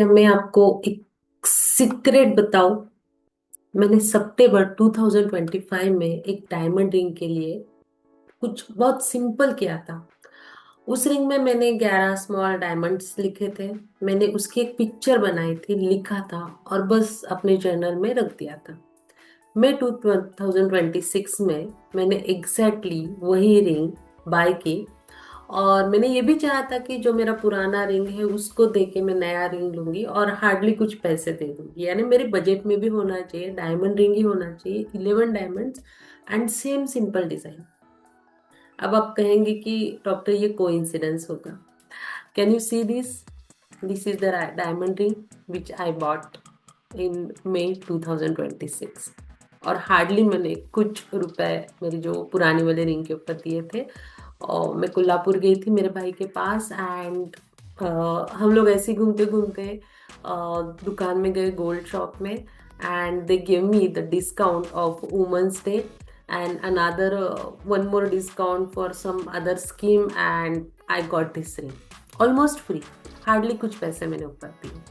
मैं आपको एक सीक्रेट बताऊं। मैंने सितंबर 2025 में एक डायमंड रिंग के लिए कुछ बहुत सिंपल किया था। उस रिंग में मैंने 11 स्मॉल डायमंड्स लिखे थे। मैंने उसकी एक पिक्चर बनाई थी, लिखा था और बस अपने जर्नल में रख दिया था। मैं 2026 में मैंने एग्जैक्टली वही रिंग बाय की। और मैंने ये भी चाहा था कि जो मेरा पुराना रिंग है उसको दे के मैं नया रिंग लूंगी और हार्डली कुछ पैसे दे दूंगी, यानी मेरे बजट में भी होना चाहिए, डायमंड रिंग ही होना चाहिए, 11 diamonds and same simple design. अब आप कहेंगे कि डॉक्टर ये कोइंसिडेंस होगा। Can you see this? This is the diamond ring which I bought in May 2026। और हार्डली मैंने कुछ रुपए मेरी जो पुरानी वाले रिंग के ऊपर दिए थे। और मैं कोल्हापुर गई थी मेरे भाई के पास एंड हम लोग ऐसे ही घूमते घूमते दुकान में गए, गोल्ड शॉप में, and they give me the discount of women's day and another one more discount for some other scheme, and I got this ring almost free, hardly कुछ पैसे मैंने ऊपर दिए।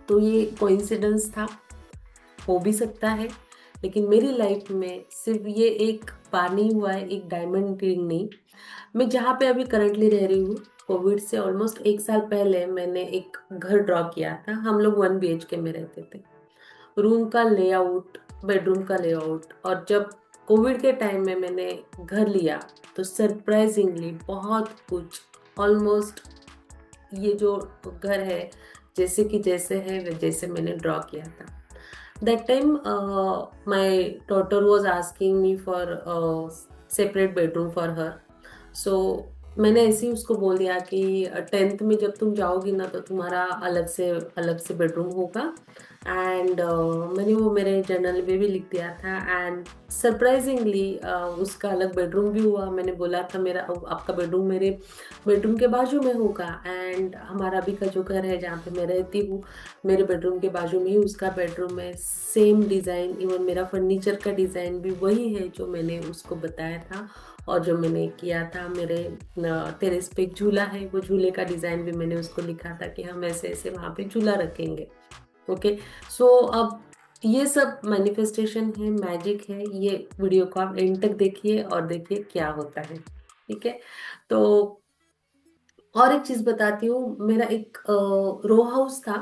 तो ये कोइंसिडेंस था, हो भी सकता है, लेकिन मेरी लाइफ में सिर्फ ये एक बार नहीं हुआ है, एक डायमंड रिंग नहीं। मैं जहाँ पे अभी करंटली रह रही हूँ, कोविड से ऑलमोस्ट 1 साल पहले मैंने एक घर ड्रॉ किया था। हम लोग 1 BHK में रहते थे। रूम का लेआउट, बेडरूम का लेआउट, और जब कोविड के टाइम में मैंने घर लिया तो सरप्राइजिंगली बहुत कुछ, ऑलमोस्ट ये जो घर है जैसे कि जैसे है जैसे मैंने ड्रॉ किया था। That time my daughter was asking me for separate bedroom for her. So मैंने ऐसे ही उसको बोल दिया कि 10th में जब तुम जाओगी ना तो तुम्हारा अलग से बेडरूम होगा। एंड मैंने वो मेरे जर्नल में भी लिख दिया था। एंड सरप्राइजिंगली उसका अलग बेडरूम भी हुआ। मैंने बोला था मेरा आपका बेडरूम मेरे बेडरूम के बाजू में होगा। एंड हमारा अभी का जो घर है जहाँ पे मैं रहती हूँ, मेरे बेडरूम के बाजू में ही उसका बेडरूम है। सेम डिज़ाइन, इवन मेरा फर्नीचर का डिज़ाइन भी वही है जो मैंने उसको बताया था। और जो मैंने किया था, मेरे टेरेस पे एक झूला है, वो झूले का डिज़ाइन भी मैंने उसको लिखा था कि हम ऐसे ऐसे वहाँ पे झूला रखेंगे। ओके। सो अब ये सब मैनिफेस्टेशन है, मैजिक है। ये वीडियो को आप एंड तक देखिए और देखिए क्या होता है। ठीक है। तो और एक चीज बताती हूँ, मेरा एक रो हाउस था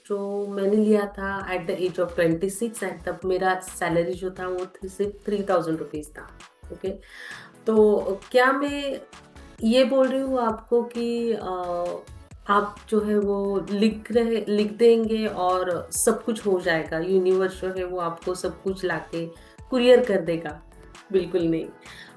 जो मैंने लिया था at the age of 26। And तब मेरा सैलरी जो था वो सिर्फ 3000 रुपीज था। ओके। तो क्या मैं ये बोल रही हूँ आपको कि आप जो है वो लिख देंगे और सब कुछ हो जाएगा, यूनिवर्स जो है वो आपको सब कुछ लाके कुरियर कर देगा? बिल्कुल नहीं।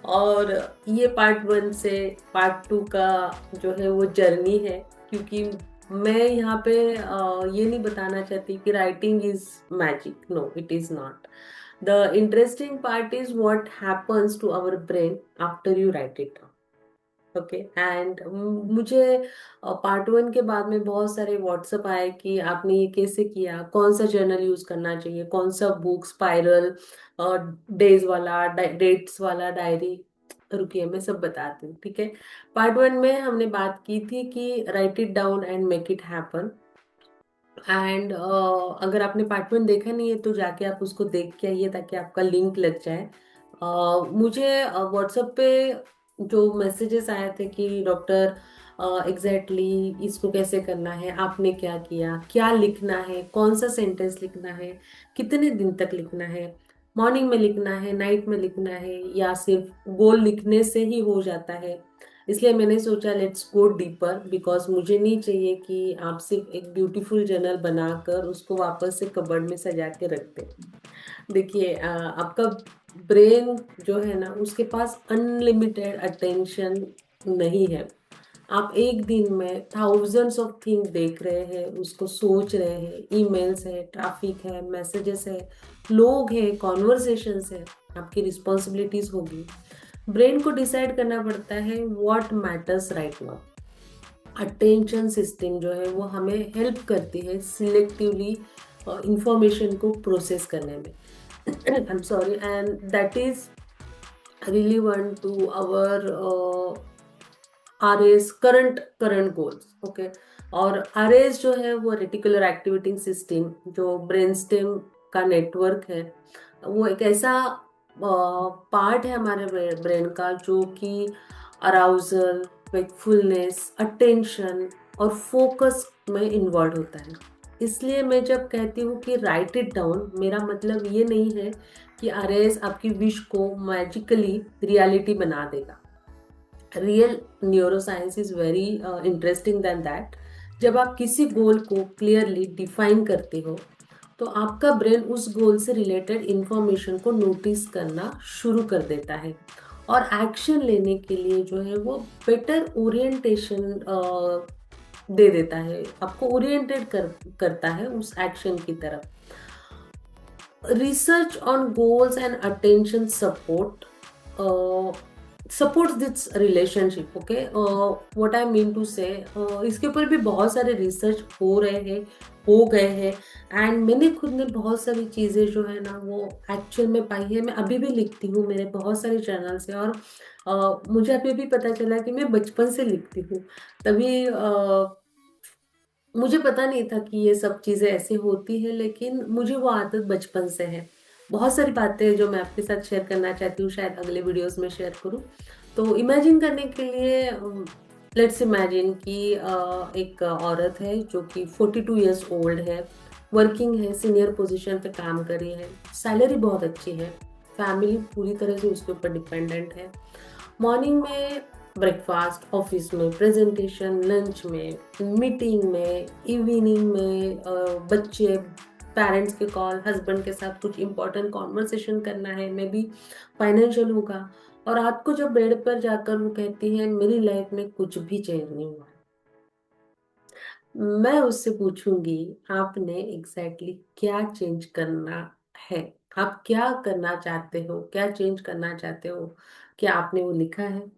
और ये पार्ट 1 से पार्ट 2 का जो है वो जर्नी है, क्योंकि मैं यहाँ पे ये नहीं बताना चाहती कि writing is magic. No, it is not. The interesting part is what happens to our brain after you write it. Okay. And मुझे पार्ट 1 के बाद में बहुत सारे व्हाट्सएप आए कि आपने ये कैसे किया, कौन सा जर्नल यूज करना चाहिए, कौन सा बुक, स्पाइरल, डेज वाला, डेट्स वाला डायरी। रुकिए मैं सब बताती हूँ। ठीक है। पार्ट 1 में हमने बात की थी कि right it down and make it happen. And अगर आपने पार्ट 1 देखा नहीं है तो जाके आप उसको देख के आइए ताकि आपका लिंक लग जाए। मुझे व्हाट्सएप पे जो मैसेजेस आए थे कि डॉक्टर एग्जैक्टली इसको कैसे करना है, आपने क्या किया, क्या लिखना है, कौन सा सेंटेंस लिखना है, कितने दिन तक लिखना है, मॉर्निंग में लिखना है, नाइट में लिखना है, या सिर्फ गोल लिखने से ही हो जाता है। इसलिए मैंने सोचा लेट्स गो डीपर, बिकॉज मुझे नहीं चाहिए कि आप सिर्फ एक ब्यूटीफुल जर्नल बनाकर उसको वापस से कबर्ड में सजा के रख दें। देखिए आपका ब्रेन जो है ना उसके पास अनलिमिटेड अटेंशन नहीं है। आप एक दिन में थाउजेंड्स ऑफ थिंग देख रहे हैं, उसको सोच रहे हैं, ईमेल्स है, ट्रैफिक है, मैसेजेस है, लोग हैं, कॉन्वर्सेशंस है, आपकी रिस्पॉन्सिबिलिटीज होगी। ब्रेन को डिसाइड करना पड़ता है what matters right now. Attention system जो है वो हमें हेल्प करती है सिलेक्टिवली इंफॉर्मेशन को प्रोसेस करने में। I am sorry, and that is relevant to our RA's current goals. Okay. और आरएस जो है वो रेटिकुलर एक्टिवेटिंग सिस्टम, जो ब्रेन स्टेम का नेटवर्क है, वो एक ऐसा पार्ट है हमारे ब्रेन का जो कि अराउजल, वेकफुलनेस, अटेंशन और फोकस में इन्वॉल्व होता है। इसलिए मैं जब कहती हूँ कि राइट इट डाउन, मेरा मतलब ये नहीं है कि आरएस आपकी विश को मैजिकली रियलिटी बना देगा। Real neuroscience is very interesting then that. जब आप किसी गोल को क्लियरली डिफाइन करते हो तो आपका ब्रेन उस गोल से रिलेटेड इंफॉर्मेशन को नोटिस करना शुरू कर देता है और एक्शन लेने के लिए जो है वो बेटर ओरिएंटेशन दे देता है, आपको ओरिएंटेड करता है उस एक्शन की तरफ। Research on goals and attention supports this relationship. Okay, what I mean to say, इसके ऊपर भी बहुत सारे रिसर्च हो गए हैं। एंड मैंने खुद ने बहुत सारी चीज़ें जो है ना वो एक्चुअल में पाई है। मैं अभी भी लिखती हूँ, मेरे बहुत सारे चैनल से, और मुझे अभी भी पता चला कि मैं बचपन से लिखती हूँ। तभी मुझे पता नहीं था कि ये सब चीजें ऐसे होती है, लेकिन मुझे वो आदत बचपन से है। बहुत सारी बातें हैं जो मैं आपके साथ शेयर करना चाहती हूँ, शायद अगले वीडियोस में शेयर करूँ। तो इमेजिन करने के लिए, लेट्स इमेजिन कि एक औरत है जो कि 42 ईयर्स ओल्ड है, वर्किंग है, सीनियर पोजीशन पे काम कर रही है, सैलरी बहुत अच्छी है, फैमिली पूरी तरह से उसके ऊपर डिपेंडेंट है। मॉर्निंग में ब्रेकफास्ट, ऑफिस में प्रेजेंटेशन, लंच में, मीटिंग में, इवनिंग में बच्चे, पेरेंट्स के कॉल, हस्बैंड के साथ कुछ इंपॉर्टेंट कॉन्वर्सेशन करना है, मे बी फाइनेंशियल होगा। और रात को जब बेड पर जाकर वो कहती है मेरी लाइफ में कुछ भी चेंज नहीं हुआ, मैं उससे पूछूंगी आपने एग्जैक्टली क्या चेंज करना है, आप क्या करना चाहते हो, क्या चेंज करना चाहते हो, क्या आपने वो लिखा है?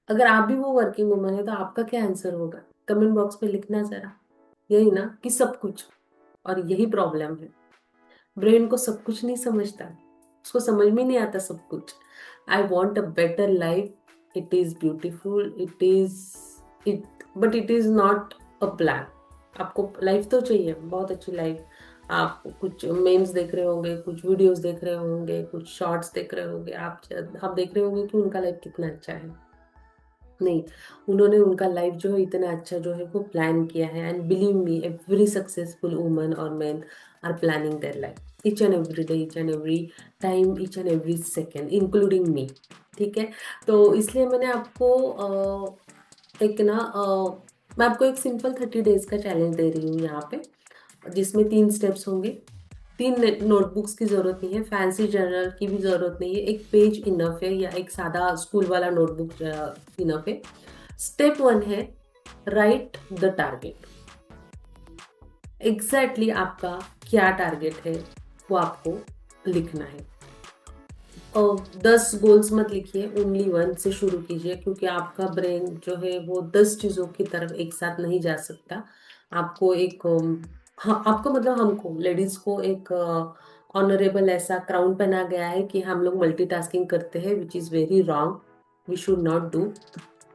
अगर आप भी वो वर्किंग वुमन है तो आपका क्या आंसर होगा, कमेंट बॉक्स में लिखना जरा। यही ना कि सब कुछ, और यही प्रॉब्लम है, ब्रेन को सब कुछ नहीं समझता, उसको समझ में नहीं आता सब कुछ। I want a better life, it is beautiful, it but it is not a plan. आपको लाइफ तो चाहिए, बहुत अच्छी लाइफ। आप कुछ मेम्स देख रहे होंगे, कुछ वीडियोस देख रहे होंगे, कुछ शॉर्ट्स देख रहे होंगे, आप देख रहे होंगे कि उनका लाइफ कितना अच्छा है। नहीं, उन्होंने उनका लाइफ जो है इतना अच्छा जो है वो प्लान किया है। And believe me, every successful woman और man are planning their life, each and every day, each and every time, each and every second, including me. ठीक है, तो इसलिए मैंने आपको एक ना मैं आपको एक सिंपल 30 डेज का चैलेंज दे रही हूँ यहाँ पे, जिसमें 3 स्टेप्स होंगे। 3 नोटबुक्स की जरूरत नहीं है, फैंसी जर्नल की भी जरूरत नहीं है, एक पेज इनफ है या एक सादा स्कूल वाला नोटबुक इनफ है। स्टेप 1 है राइट द टारगेट। एग्जैक्टली आपका क्या टारगेट है वो आपको लिखना है। और 10 गोल्स मत लिखिए, ओनली 1 से शुरू कीजिए, क्योंकि आपका ब्रेन जो है वो 10 चीजों की तरफ एक साथ नहीं जा सकता। आपको एक हाँ, आपको मतलब हमको लेडीज को एक ऑनरेबल ऐसा क्राउन पहना गया है कि हम लोग मल्टीटास्किंग करते हैं, which is very wrong, we should not do.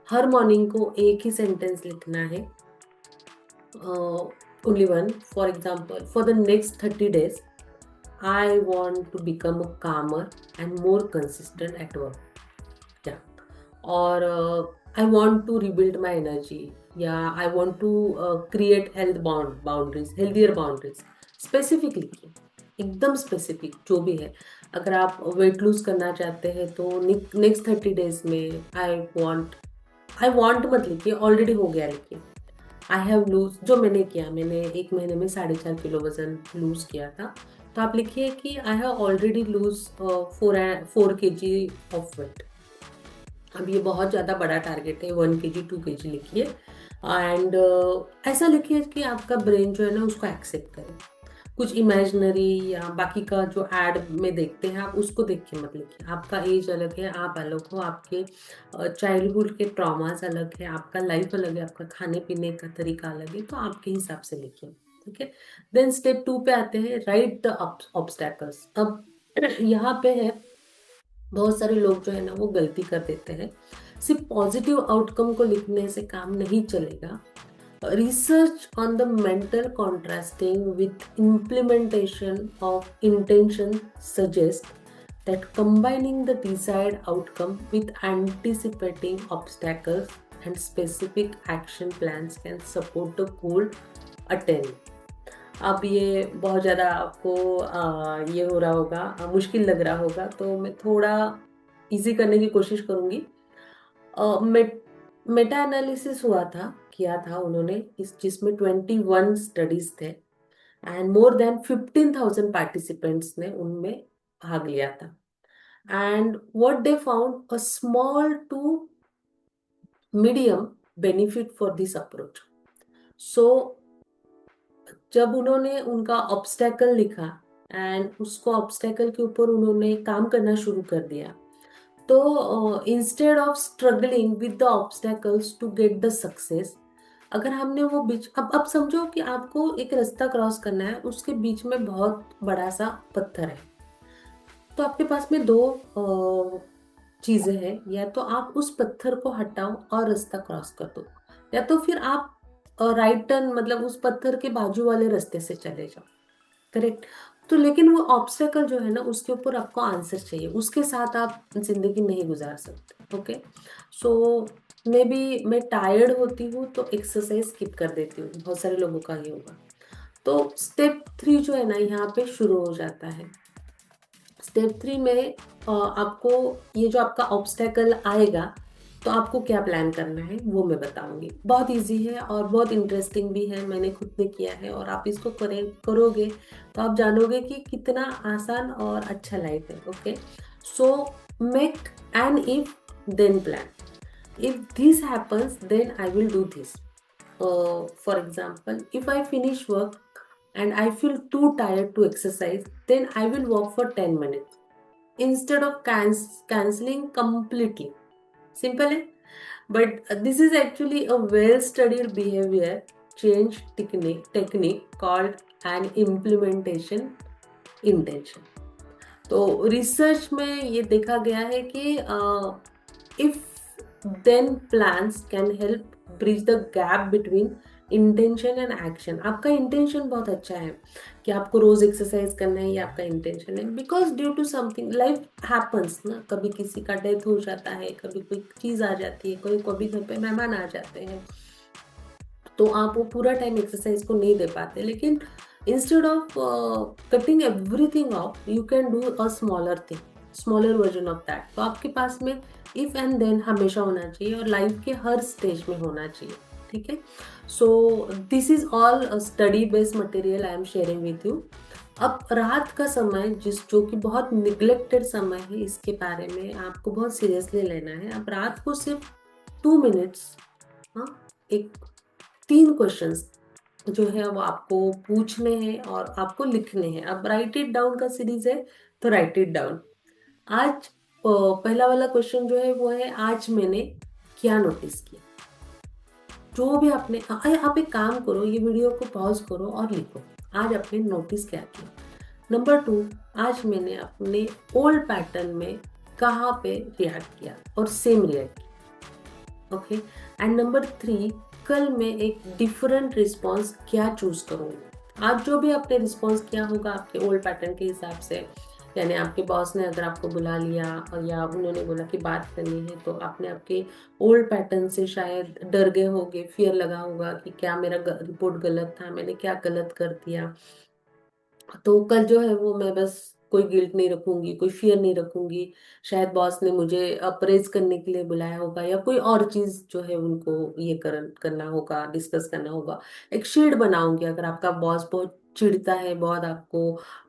हर मॉर्निंग को एक ही सेंटेंस लिखना है, only 1। For example, for the next 30 days I want to become a calmer and more consistent at work. Yeah. Or I want to rebuild my energy. Yeah, I want to create boundaries, healthier boundaries. Specifically, एकदम specific जो भी है। अगर आप weight lose करना चाहते हैं तो नेक्स्ट 30 डेज में आई वॉन्ट मत लिखिए, ऑलरेडी हो गया लिखिए। आई हैव लूज, जो मैंने किया, मैंने 1 महीने में 4.5 किलो वजन लूज किया था। तो आप लिखिए कि I have already lose 4 kg of weight. अब ये बहुत ज़्यादा बड़ा टारगेट है, 1 kg 2 kg लिखिए। एंड ऐसा लिखिए कि आपका ब्रेन जो है ना उसको एक्सेप्ट करे। कुछ इमेजिनरी या बाकी का जो एड में देखते हैं आप उसको देख के मत लिखिए। आपका एज अलग है, आप अलग हो, आपके चाइल्डहुड के ट्रॉमास अलग है, आपका लाइफ अलग है, आपका खाने पीने का तरीका अलग है, तो आपके हिसाब से लिखिए। ठीक है, देन स्टेप 2 पे आते हैं, राइट द ऑब्स्टैकल्स। अब यहाँ पे है, बहुत सारे लोग जो है ना वो गलती कर देते हैं। सिर्फ पॉजिटिव आउटकम को लिखने से काम नहीं चलेगा, Research on the mental contrasting with implementation of intention suggests that combining the desired outcome with anticipating obstacles and specific action plans can support the goal attained. अब ये बहुत ज़्यादा आपको ये हो रहा होगा, मुश्किल लग रहा होगा, तो मैं थोड़ा इजी करने की कोशिश करूँगी। मेटा एनालिसिस किया था उन्होंने, इस जिसमें 21 स्टडीज थे एंड मोर देन 15,000 पार्टिसिपेंट्स ने उनमें भाग लिया था। And what they found, a small to medium benefit for this approach. So जब उन्होंने उनका ऑब्स्टेकल लिखा एंड उसको ऑब्स्टेकल के ऊपर उन्होंने काम करना शुरू कर दिया, तो instead of struggling with the obstacles to get the success, अगर हमने वो बीच, अब समझो कि आपको एक रास्ता क्रॉस करना है, उसके बीच में बहुत बड़ा सा पत्थर है, तो आपके पास में दो चीजें हैं, या तो आप उस पत्थर को हटाओ और रास्ता क्रॉस कर दो, या तो फिर आप राइट टर्न मतलब उस पत्थर के बाजू वाले रास्ते से चले जाओ। करेक्ट। तो लेकिन वो ऑब्स्टेकल जो है ना, उसके ऊपर आपको आंसर चाहिए, उसके साथ आप जिंदगी नहीं गुजार सकते। ओके। सो मे बी मैं टायर्ड होती हूँ तो एक्सरसाइज स्किप कर देती हूँ, बहुत सारे लोगों का ये होगा। तो स्टेप 3 जो है ना, यहाँ पे शुरू हो जाता है। स्टेप 3 में आपको ये जो आपका ऑब्स्टेकल आएगा, तो आपको क्या प्लान करना है वो मैं बताऊंगी। बहुत इजी है और बहुत इंटरेस्टिंग भी है, मैंने खुद ने किया है, और आप इसको करोगे तो आप जानोगे कि कितना आसान और अच्छा लाइफ है। Okay. So make an if then plan. If this happens then I will do this. For example, if I finish work and I feel too tired to exercise, then I will walk for 10 minutes instead of canceling completely. Simple है, but this is actually a well-studied behavior change technique called an implementation intention. तो research में ये देखा गया है कि if then plans can help bridge the gap between intention and action. आपका intention बहुत अच्छा है कि आपको रोज एक्सरसाइज करना है, ये आपका इंटेंशन है, because due to something life happens ना, कभी किसी का डेथ हो जाता है, कभी कोई चीज आ जाती है, कोई कभी घर पे मेहमान आ जाते हैं, तो आप वो पूरा टाइम एक्सरसाइज को नहीं दे पाते। लेकिन instead of cutting everything of, you can do a smaller thing, smaller version of that. तो आपके पास में इफ एंड देन हमेशा होना चाहिए, और लाइफ के हर स्टेज में होना चाहिए। ठीक है। So this is all study based material I am sharing with you. अब रात का समय, जो कि बहुत निग्लेक्टेड समय है, इसके बारे में आपको बहुत सीरियसली लेना है। अब रात को सिर्फ 2 मिनट्स, हाँ, एक 3 क्वेश्चंस जो है वो आपको पूछने हैं और आपको लिखने हैं। अब राइट इट डाउन का सीरीज है, तो राइट इट डाउन। आज पहला वाला क्वेश्चन जो है वो है, आज मैंने क्या नोटिस किया। जो भी आपने आप एक काम करो, ये वीडियो को पॉज करो और लिखो, आज आपने नोटिस क्या किया। नंबर 2, आज मैंने अपने ओल्ड पैटर्न में कहाँ पे रिएक्ट किया और सेम रिएक्ट किया। ओके। एंड नंबर 3, कल मैं एक डिफरेंट रिस्पॉन्स क्या चूज करूंगी। आज जो भी आपने रिस्पॉन्स किया होगा आपके ओल्ड पैटर्न के हिसाब से, यानी आपके बॉस ने अगर आपको बुला लिया और या उन्होंने बोला कि बात करनी है, तो आपने आपके ओल्ड पैटर्न से शायद डर गए होगे, फियर लगा होगा कि क्या मेरा रिपोर्ट गलत था, मैंने क्या गलत कर दिया। तो कल जो है वो मैं बस कोई गिल्ट नहीं रखूंगी, कोई फियर नहीं रखूंगी, शायद बॉस ने मुझे अप्रेज करने के लिए बुलाया होगा, या कोई और चीज जो है उनको ये करना होगा, डिस्कस करना होगा। एक शील्ड बनाऊंगी। अगर आपका बॉस बहुत चिढ़ता है, बहुत आपको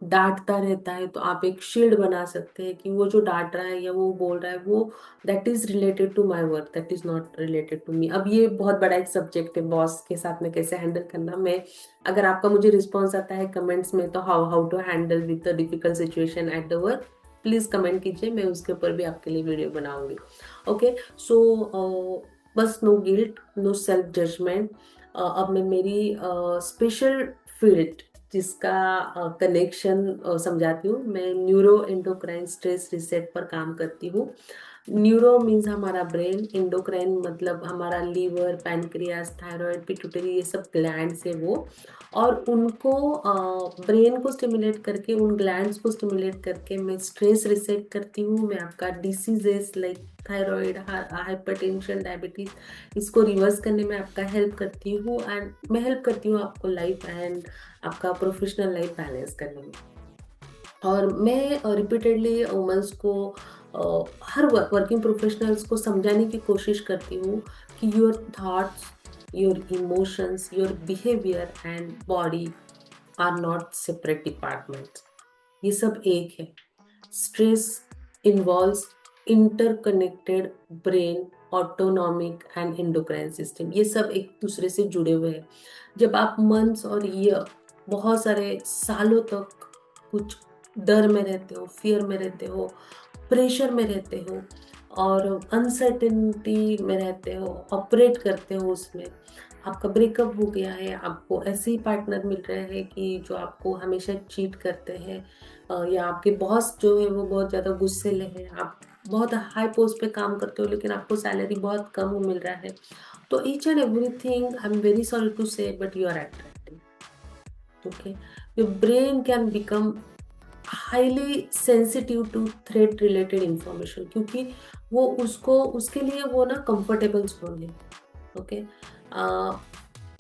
डांटता रहता है, तो आप एक शील्ड बना सकते हैं कि वो जो डांट रहा है या वो बोल रहा है, वो that is related to my work, that is not related to me. अब ये बहुत बड़ा एक सब्जेक्ट है, बॉस के साथ में कैसे हैंडल करना। मैं, अगर आपका मुझे रिस्पॉन्स आता है कमेंट्स में, तो how how to handle with the difficult situation at the work, please comment कीजिए, मैं उसके ऊपर भी आपके लिए वीडियो बनाऊंगी। ओके। सो बस no guilt, no self judgment. अब मैं मेरी स्पेशल फील्ड जिसका कनेक्शन समझाती हूँ। मैं न्यूरो एंडोक्राइन स्ट्रेस रिसेट पर काम करती हूँ। न्यूरो मीन्स हमारा ब्रेन, एंडोक्राइन मतलब हमारा लीवर, पैनक्रियास, थायराइड, पिट्यूटरी, ये सब ग्लैंड्स है वो। और उनको ब्रेन को स्टिमुलेट करके, उन ग्लैंड्स को स्टिमुलेट करके मैं स्ट्रेस रिसेट करती हूँ। मैं आपका diseases like thyroid, hypertension, diabetes, इसको रिवर्स करने में आपका हेल्प करती हूँ। एंड मैं हेल्प करती हूँ आपको लाइफ एंड आपका प्रोफेशनल लाइफ बैलेंस करने में। और मैं रिपीटेडली वुमेंस को, हर वर्किंग प्रोफेशनल्स को समझाने की कोशिश करती हूँ कि your thoughts, your emotions, your behaviour and body are not separate departments. ये सब एक है। Stress involves interconnected brain, autonomic and endocrine system, ये सब एक दूसरे से जुड़े हुए हैं। जब आप मंथ्स और ईयर, बहुत सारे सालों तक कुछ डर में रहते हो, फियर में रहते हो, प्रेशर में रहते हो और अनसर्टेनिटी में रहते हो, ऑपरेट करते हो उसमें, आपका ब्रेकअप हो गया है, आपको ऐसे ही पार्टनर मिल रहे हैं कि जो आपको हमेशा चीट करते हैं, या आपके बॉस जो है वो बहुत ज़्यादा गुस्सेले हैं, आप बहुत हाई पोस्ट पे काम करते हो लेकिन आपको सैलरी बहुत कम मिल रहा है, तो each and everything, I am very sorry to say, but you are attractive. Okay, your brain can become highly sensitive to threat related information, क्योंकि वो उसको, उसके लिए वो ना कंफर्टेबल जोन है। ओके,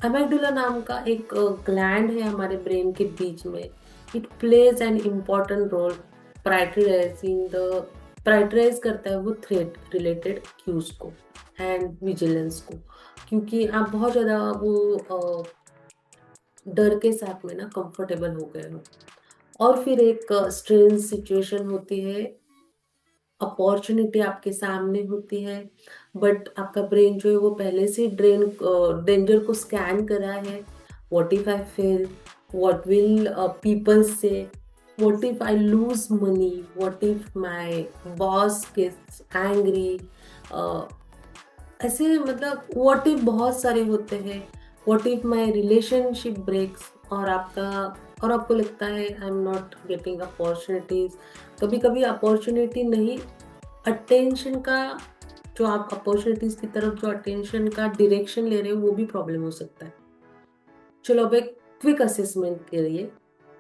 अमेगडुला नाम का एक ग्लैंड है हमारे ब्रेन के बीच में। It plays an important role prioritizing the, prioritize करता है वो थ्रेट रिलेटेड क्यूज को एंड विजिलेंस को, क्योंकि आप बहुत ज़्यादा वो डर के साथ में ना कंफर्टेबल हो गए हो। और फिर एक स्ट्रेन सिचुएशन होती है, अपॉर्चुनिटी आपके सामने होती है, बट आपका ब्रेन जो है वो पहले से डेंजर को स्कैन करा है। What if I fail, what will people say, what if I lose money, what if my boss gets angry, ऐसे मतलब व्हाट इफ बहुत सारे होते हैं। What if my relationship breaks, और आपको लगता है I am not getting opportunities. कभी कभी अपॉर्चुनिटी नहीं, अटेंशन का, जो आप अपॉर्चुनिटीज की तरफ जो अटेंशन का डायरेक्शन ले रहे हो वो भी प्रॉब्लम हो सकता है। चलो अब एक क्विक असेसमेंट के लिए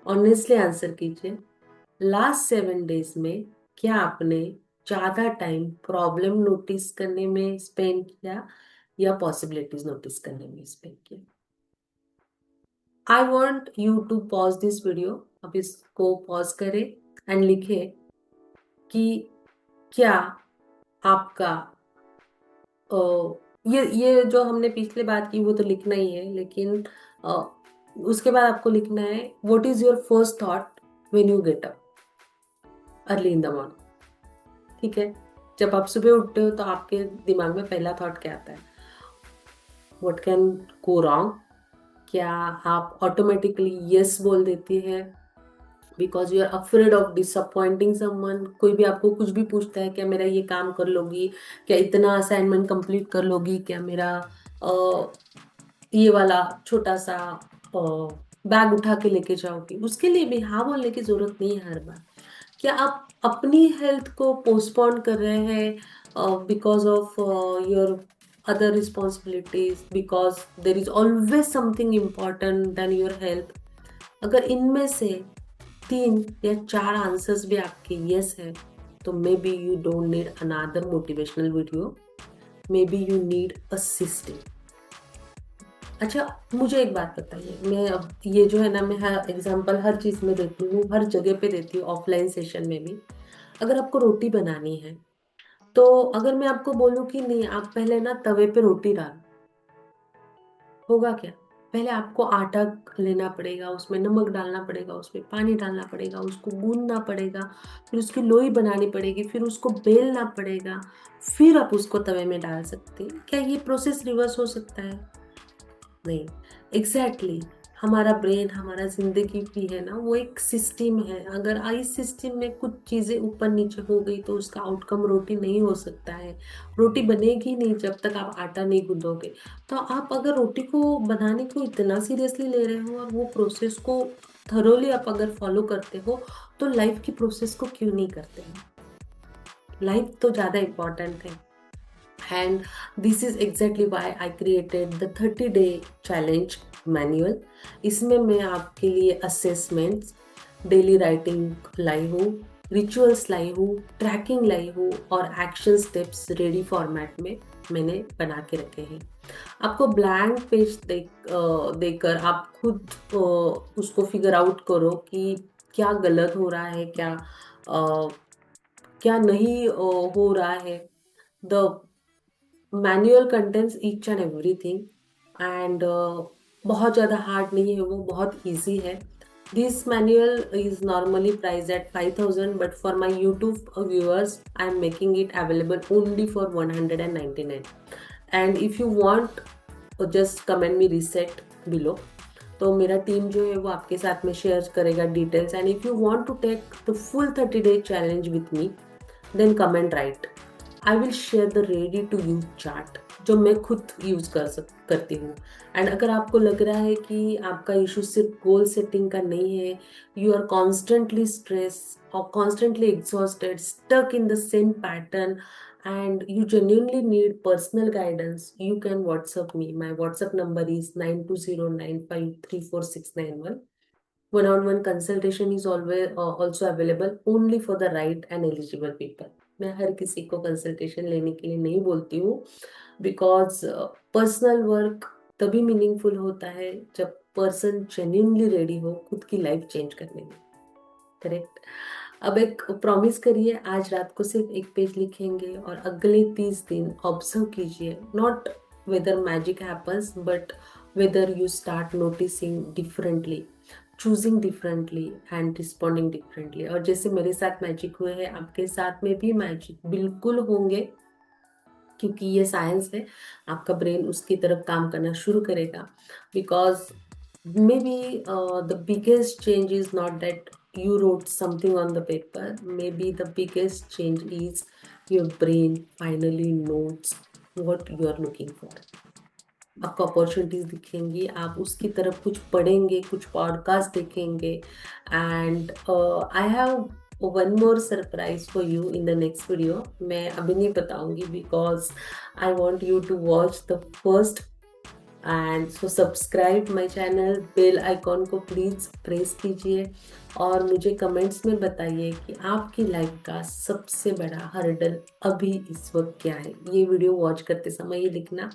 ऑनेस्टली आंसर कीजिए। लास्ट 7 डेज में क्या आपने ज्यादा टाइम प्रॉब्लम नोटिस करने में स्पेंड किया या पॉसिबिलिटीज नोटिस करने में स्पेंड किया? I want you to pause this video. अब इसको पॉज करें एंड लिखे कि क्या आपका, अ, ये जो हमने पिछले बात की वो तो लिखना ही है, लेकिन अ, उसके बाद आपको लिखना है what is your first thought when you get up early in the morning. ठीक है, जब आप सुबह उठते हो तो आपके दिमाग में पहला थॉट क्या आता है? What can go wrong? क्या आप ऑटोमेटिकली यस बोल देती है because you are afraid of disappointing someone? कोई भी आपको कुछ भी पूछता है, क्या मेरा ये काम कर लोगी, क्या इतना असाइनमेंट कंप्लीट कर लोगी, क्या मेरा ये वाला छोटा सा बैग उठा के लेके जाओगी, उसके लिए भी हाँ बोलने की जरूरत नहीं है हर बार। क्या आप अपनी हेल्थ को पोस्टपोन कर रहे हैं because of your other responsibilities, because there is always something important than your health? अगर इनमें से 3 या 4 आंसर्स भी आपके यस है, तो may be you don't need another motivational video, may be you need a system. अच्छा, मुझे एक बात बताइए, मैं अब ये जो है ना, मैं हर एग्जांपल हर चीज़ में देती हूँ, हर जगह पे देती हूँ, ऑफलाइन सेशन में भी। अगर आपको रोटी बनानी है, तो अगर मैं आपको बोलूँ कि नहीं, आप पहले ना तवे पे रोटी डालो, होगा क्या? पहले आपको आटा लेना पड़ेगा, उसमें नमक डालना पड़ेगा, उसमें पानी डालना पड़ेगा, उसको गूंदना पड़ेगा, फिर उसकी लोई बनानी पड़ेगी, फिर उसको बेलना पड़ेगा, फिर आप उसको तवे में डाल सकते हैं। क्या ये प्रोसेस रिवर्स हो सकता है? नहीं। एग्जैक्टली हमारा ब्रेन, हमारा जिंदगी भी है ना, वो एक सिस्टम है। अगर इस सिस्टम में कुछ चीजें ऊपर नीचे हो गई तो उसका आउटकम रोटी नहीं हो सकता है। रोटी बनेगी नहीं जब तक आप आटा नहीं गूंदोगे। तो आप अगर रोटी को बनाने को इतना सीरियसली ले रहे हो और वो प्रोसेस को थरोली आप अगर फॉलो करते हो, तो लाइफ की प्रोसेस को क्यों नहीं करते हैं? लाइफ तो ज़्यादा इम्पोर्टेंट है। And this is exactly Y I created the 30 day challenge manual. इसमें मैं आपके लिए असेसमेंट्स, डेली राइटिंग लाई हूँ, रिचुअल्स लाई हूँ, ट्रैकिंग लाई हूँ और एक्शन स्टेप्स रेडी फॉर्मेट में मैंने बना के रखे हैं। आपको ब्लैंक पेज देकर आप खुद उसको फिगर आउट करो कि क्या गलत हो रहा है, क्या नहीं हो रहा है। The manual contents each and everything, and बहुत ज़्यादा हार्ड नहीं है, वो बहुत इजी है। This manual is normally price at 5,000, but for my YouTube viewers I am making it available only for 199। And if you want, just comment me reset below, तो मेरा team जो है वो आपके साथ में शेयर करेगा details. And if you want to take the full 30 day challenge with me, then comment right. I will share the ready to use chart जो मैं खुद यूज करती हूँ। एंड अगर आपको लग रहा है कि आपका इशू सिर्फ गोल सेटिंग का नहीं है, यू आर कॉन्स्टेंटली स्ट्रेस और constantly exhausted, stuck in the same pattern, and you genuinely need personal guidance, you can WhatsApp me. My WhatsApp number is 9209534691. One-on-one consultation is always also available only for the right and eligible people. मैं हर किसी को consultation लेने के लिए नहीं बोलती हूँ, because personal work तभी मीनिंगफुल होता है जब पर्सन जेन्युइनली रेडी हो खुद की लाइफ चेंज करने में। करेक्ट। अब एक प्रॉमिस करिए, आज रात को सिर्फ एक पेज लिखेंगे और अगले 30 दिन ऑब्जर्व कीजिए, not whether magic happens but whether you start noticing differently, choosing differently and responding differently. और जैसे मेरे साथ मैजिक हुए हैं, आपके साथ में भी मैजिक बिल्कुल होंगे, क्योंकि ये साइंस है। आपका ब्रेन उसकी तरफ काम करना शुरू करेगा। Because maybe the biggest change is not that you wrote something on the paper. Maybe the biggest change is your brain finally knows what you are looking for. आपको अपॉर्चुनिटीज दिखेंगी, आप उसकी तरफ कुछ पढ़ेंगे, कुछ पॉडकास्ट देखेंगे। And I have one more surprise for you in the next video. मैं अभी नहीं बताऊंगी because I want you to watch the first. And so subscribe my channel, bell icon को प्लीज़ प्रेस कीजिए और मुझे कमेंट्स में बताइए कि आपकी लाइफ का सबसे बड़ा हर्डल अभी इस वक्त क्या है। ये वीडियो वॉच करते समय ये लिखना,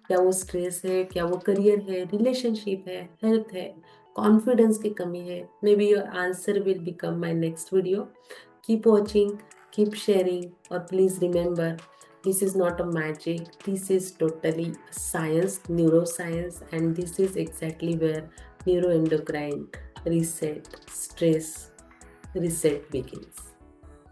क्या वो स्ट्रेस है, क्या वो करियर है, रिलेशनशिप है, हेल्थ है, कॉन्फिडेंस की कमी है। Maybe your answer will become my next video. Keep watching, keep sharing, और please remember, this is not a magic, this is totally science, neuroscience, and this is exactly where neuroendocrine reset, stress reset begins.